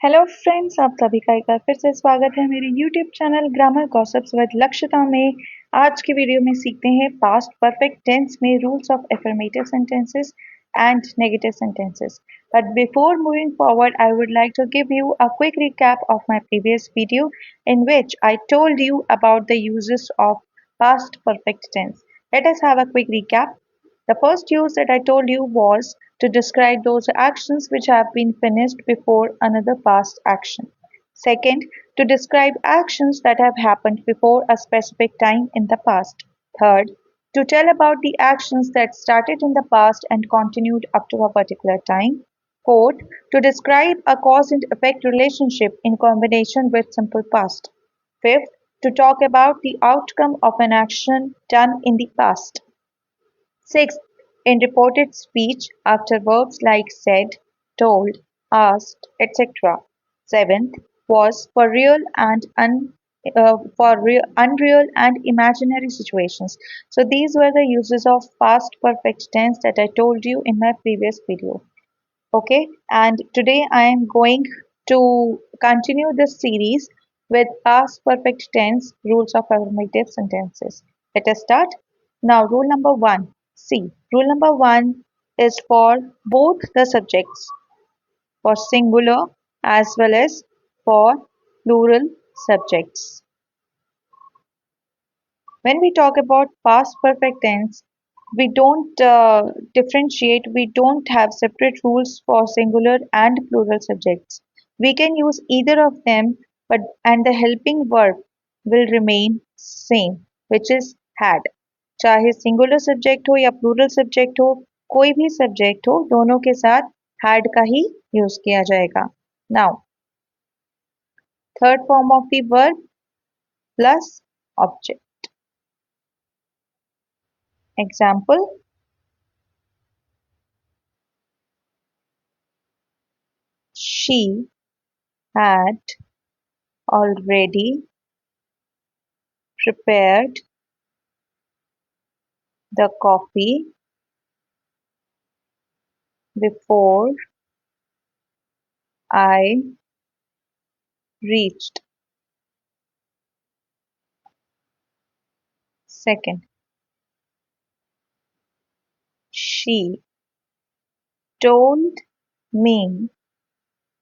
Hello friends, आप सभी का एक बार फिर से स्वागत है मेरे YouTube channel grammar gossips with Lakshita में। आज की वीडियो में सीखते हैं पास्ट परफेक्ट टेंस में rules of affirmative sentences and negative sentences. But before moving forward, I would like to give you a quick recap of my previous video in which I told you about the uses of past perfect tense. Let us have a quick recap. The first use that I told you was to describe those actions which have been finished before another past action. Second, to describe actions that have happened before a specific time in the past. Third, to tell about the actions that started in the past and continued up to a particular time. Fourth, to describe a cause and effect relationship in combination with simple past. Fifth, to talk about the outcome of an action done in the past. Sixth, in reported speech after verbs like said, told, asked, etc. Seventh was for real and unreal and imaginary situations. So these were the uses of past perfect tense that I told you in my previous video. Okay, and today I am going to continue this series with past perfect tense rules of affirmative sentences. Let us start. Now, rule number one. See, rule number one is for both the subjects, for singular as well as for plural subjects. When we talk about past perfect tense, we don't differentiate, we don't have separate rules for singular and plural subjects. We can use either of them, but and the helping verb will remain same, which is had. चाहे singular subject हो या plural subject हो, कोई भी subject हो, दोनों के साथ had का ही यूज किया जाएगा. Now third form of the verb plus object. Example, she had already prepared the coffee before I reached. Second, she told me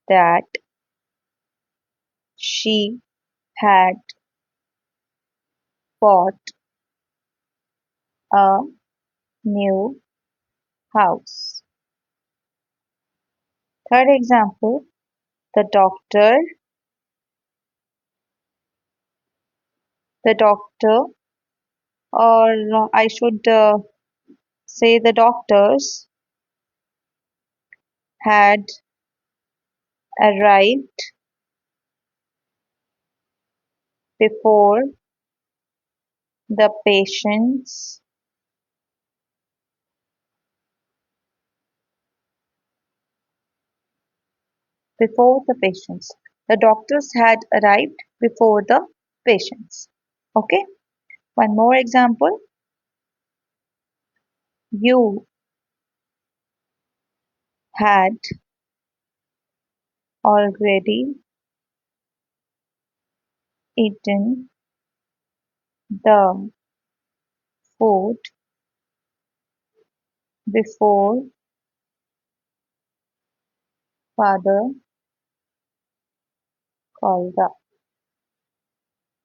that she had bought a new house. Third example, the doctor, or I should say the doctors had arrived before the patients the doctors had arrived before the patients. Okay, one more example. You had already eaten the food before father called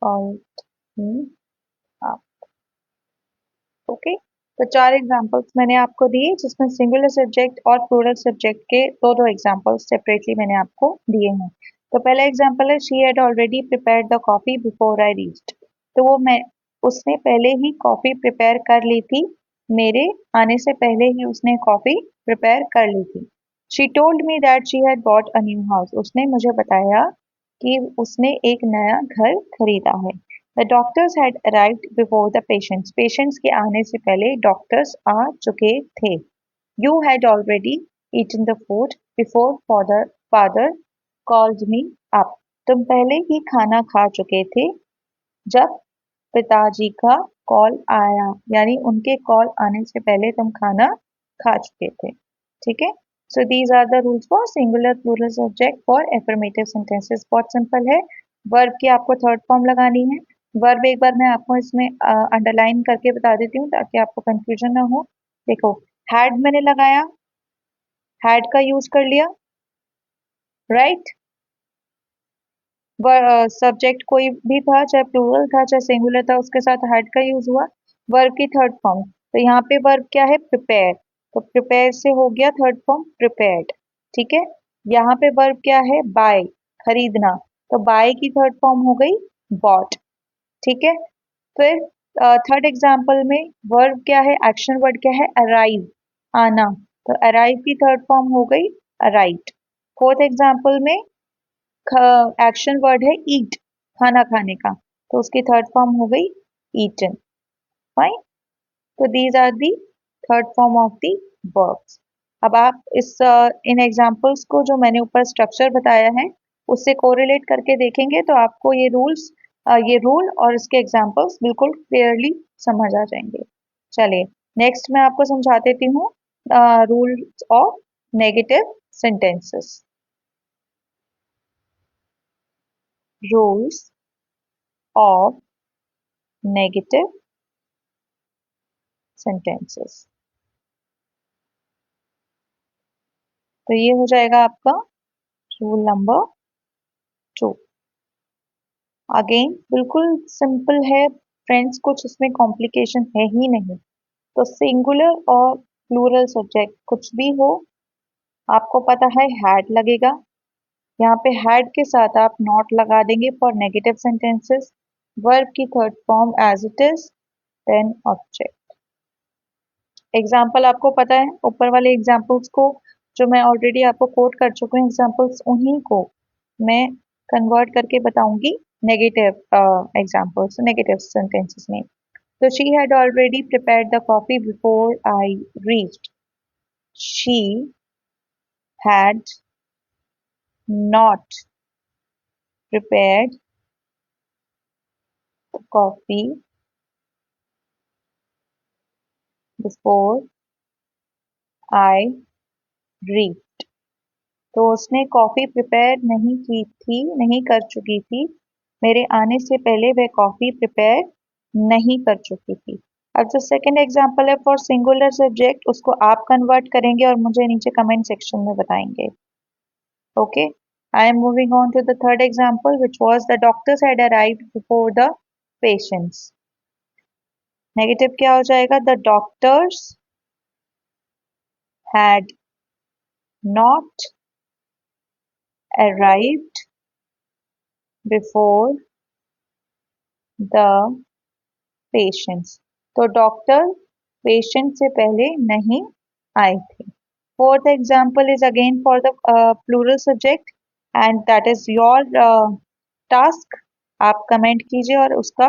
called me up. Okay, तो चार examples मैंने आपको दिए जिसमें singular subject और plural subject के दो दो एग्जांपल्स सेपरेटली मैंने आपको दिए हैं. तो पहला एग्जांपल है she had already prepared the coffee before I reached. तो वो मैं उसने पहले ही कॉफी प्रिपेयर कर ली थी, मेरे आने से पहले ही उसने कॉफी प्रिपेयर कर ली थी. She told me that she had bought a new house. उसने मुझे बताया कि उसने एक नया घर खरीदा है. The doctors had arrived before the patients. Patients के आने से पहले doctors आ चुके थे. You had already eaten the food before father called me up. तुम पहले ही खाना खा चुके थे जब पिताजी का कॉल आया, यानी उनके कॉल आने से पहले तुम खाना खा चुके थे. ठीक है. So these are the rules for singular plural subject for affirmative sentences. बहुत सिंपल है। वर्ब की आपको थर्ड फॉर्म लगानी है। वर्ब एक बार मैं आपको इसमें अंडरलाइन करके बता देती हूँ ताकि आपको कंफ्यूजन ना हो। देखो, हैड मैंने लगाया, हैड का यूज कर लिया, राइट। सब्जेक्ट कोई भी था, चाहे प्लूरल था चाहे सिंगुलर था, उसके साथ हैड का यूज हुआ। वर्ब की थर्ड फॉर्म, तो यहाँ पे वर्ब क्या है, प्रिपेयर। तो प्रिपेयर से हो गया थर्ड फॉर्म प्रिपेयर्ड। ठीक है। यहाँ पे वर्ब क्या है, बाय, खरीदना। तो बाय की थर्ड फॉर्म हो गई बॉट। ठीक है। फिर थर्ड एग्जाम्पल में वर्ब क्या है, एक्शन वर्ड क्या है, अराइव, आना। तो अराइव की थर्ड फॉर्म हो गई अराइव्ड। फोर्थ एग्जाम्पल में एक्शन वर्ड है ईट, खाना खाने का। तो उसकी थर्ड फॉर्म हो गई ईटन। फाइन। तो these are the third form of the verbs. अब आप इस इन एग्जाम्पल्स को जो मैंने ऊपर स्ट्रक्चर बताया है उससे कोरिलेट करके देखेंगे तो आपको ये रूल्स, ये रूल और इसके एग्जाम्पल्स बिल्कुल क्लियरली समझ आ जाएंगे। चलिए, नेक्स्ट मैं आपको समझा देती हूँ rules of negative sentences. Rules of negative sentences. तो ये हो जाएगा आपका रूल नंबर 2। अगेन बिल्कुल सिंपल है फ्रेंड्स, कुछ इसमें कॉम्प्लिकेशन है ही नहीं। तो सिंगुलर और प्लूरल सब्जेक्ट कुछ भी हो, आपको पता है हैड लगेगा। यहाँ पे हैड के साथ आप नॉट लगा देंगे फॉर नेगेटिव सेंटेंसेस। वर्ब की third form as it is, then object. Example आपको पता है, ऊपर वाले एग्जाम्पल्स को जो मैं ऑलरेडी आपको कोट कर चुकी हूँ एग्जाम्पल्स, उन्हीं को मैं कन्वर्ट करके बताऊंगी नेगेटिव एग्जाम्पल्स, नेगेटिव सेंटेंसेस में। तो she had already prepared the coffee before I reached. She had not prepared the coffee before I reached. तो उसने कॉफी प्रिपेयर नहीं की थी, नहीं कर चुकी थी, मेरे आने से पहले वह कॉफी प्रिपेयर नहीं कर चुकी थी। अब जो सेकंड एग्जांपल है फॉर सिंगुलर सब्जेक्ट, उसको आप कन्वर्ट करेंगे और मुझे नीचे कमेंट सेक्शन में बताएंगे। Okay, I am moving on to the third example which was the doctors had arrived before the patients. Negative क्या हो जाएगा, the doctors had not arrived before the patients। तो डॉक्टर पेशेंट से पहले नहीं आए थे। Fourth example is again for the plural subject and that is your task. आप कमेंट कीजिए और उसका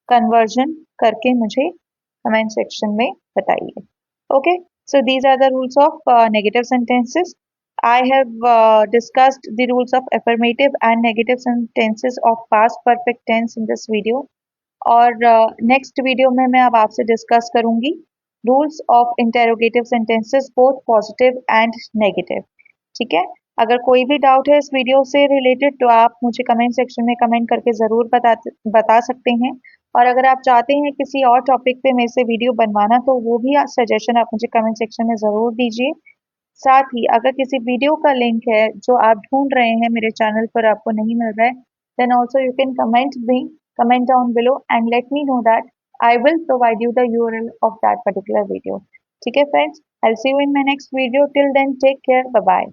कन्वर्जन करके मुझे कमेंट सेक्शन में बताइए। Okay, so these are the rules of negative sentences. I have discussed the rules of affirmative and negative sentences of past perfect tense in this video. और next video में मैं अब आपसे discuss करूंगी rules of interrogative sentences both positive and negative. ठीक है। अगर कोई भी डाउट है इस वीडियो से रिलेटेड तो आप मुझे कमेंट सेक्शन में कमेंट करके ज़रूर बता सकते हैं। और अगर आप चाहते हैं किसी और टॉपिक पे मेरे से वीडियो बनवाना तो वो भी सजेशन आप मुझे कमेंट सेक्शन में ज़रूर दीजिए। साथ ही अगर किसी वीडियो का लिंक है जो आप ढूंढ रहे हैं मेरे चैनल पर आपको नहीं मिल रहा है, then also you can comment down below and let me know that I will provide you the URL of that particular video. ठीक है friends, I'll see you in my next video. Till then, take care. Bye bye.